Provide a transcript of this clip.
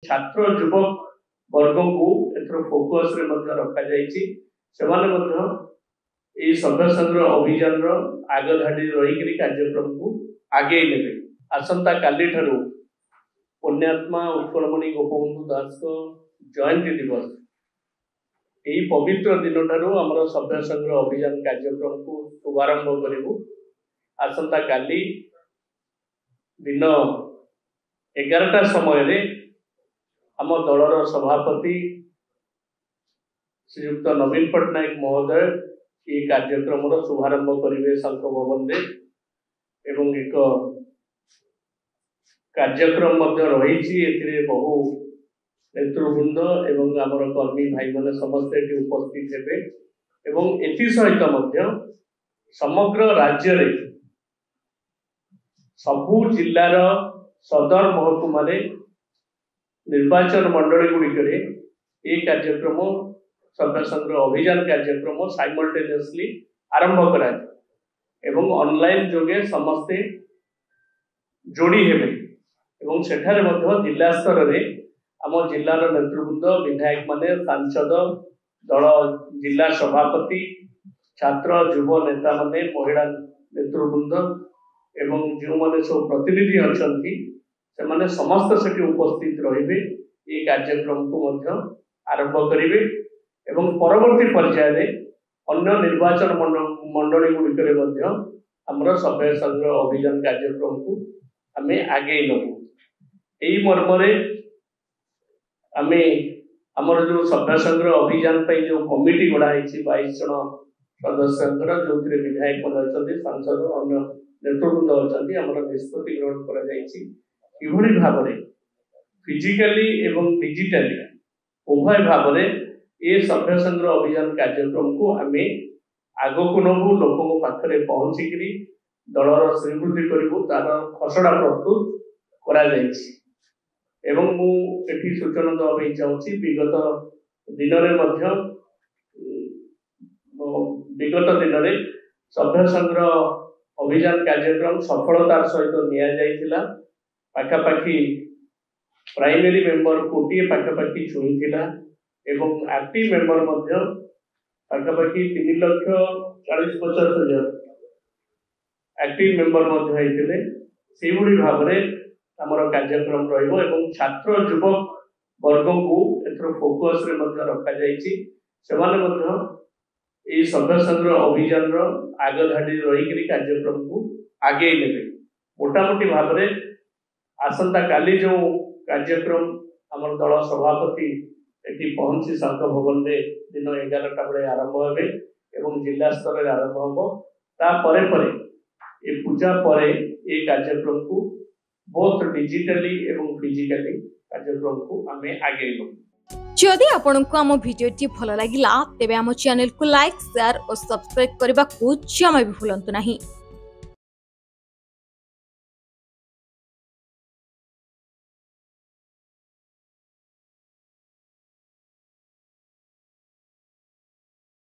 छात्र युवक वर्ग को एथर फोकस रे मध्य रखा जायछि सेमाने मध्य ए सभ्य संग्रह अभियान रो आग धाडी रही कार्यक्रम को आगे नेबे। आसंता काली ठारू पुण्यात्मा उत्कलमणि गोपबंधु दास को जयंती दिवस यही पवित्र दिन ठारू हमर सभ्य संग्रह अभियान कार्यक्रम को शुभारंभ करिबु। आसंता काली दिन 11टा समय रे आम दलर सभापति श्रीयुक्त नवीन पट्टनायक महोदय ये कार्यक्रम शुभारंभ करेंगे शंख भवन में एवं एक कार्यक्रम रही बहु नेतृवृंद एवं आमर कर्मी भाई मैंने समस्ते उपस्थित हेबे एवं एथि सहित समग्र राज्य रे सबु जिल्लार सदर महकुमा निर्वाचन मंडली गुड़िक ये कार्यक्रम सभ्य संग्रह अभियान कार्यक्रम साइमल्टेनियसली आरंभ करा एवं ऑनलाइन जोगे समस्ते जोड़ी हेबे एवं सेठारे मध्य जिला स्तर रे आम जिलार नेतृवृंद विधायक माने सांसद दल जिला सभापति छात्र युव नेता माने महिला नेतृवृंद एवं जो माने सब प्रतिनिधि अछंती से माने समस्त सेठी उपस्थित रहिबे ये कार्यक्रम को मध्य आरंभ करिवे एवं परवर्ती पर्याय रे अन्य निर्वाचन मंडली गुड़िक मध्य हमर सभ्य संग्रह अभियान कार्यक्रम को आमे आगे नबु। एई मर्म रे आमे हमर जो सभ्य संग्रह अभियान पे जो कमिटी गड़ा है 22 जन सदस्य जो विधायक अच्छा सांसद अन्य नेतृवृंद अच्छा आम निष्पत्ति ग्रहण कर भाव फिजिकली एवं डिजिटली उभय भाव ये सभ्य संग्रह अभियान कार्यक्रम को आमे आग को नबू लोक पाखे पहुँचिक दलर श्रीवृद्धि करूँ तार खसड़ा प्रस्तुत करा एवं मुझे सूचना देवाई चाहूँगी विगत दिन में सभ्य संग्रह अभियान कार्यक्रम सफलतार सहित निया पाखापाखि प्राइमरी मेंबर कोटी पाखापाखि छुईला एवं एक्टिव मेंबर पाखापाखि 3,40,50,000 एक्टिव मेंबर से भाव में आमर कार्यक्रम रहिबो एवं छात्र युवक वर्ग को एथर फोकस रे मध्य रखा जायछि सेमाने मध्य ए सभ्य संग्रह अभियान रो आग धाडी रही कार्यक्रम को आगे नेबे। मोटामोटी भाव में आसंता काली जो कार्यक्रम आमर दल सभापति एटी पहुंची शंख भवन में दिन 11टा बेले आरंभ हे एवं जिला स्तर में आरंभ हम ये पूजा पर ये कार्यक्रम को बहुत डिजिटली एवं फिजिकली कार्यक्रम को आमे आगे नबु। जदि आपंक आम भिडी भल लगा तेब आम चैनल को लाइक शेयर और सब्सक्राइब करने को जमा भी भूलु नहीं।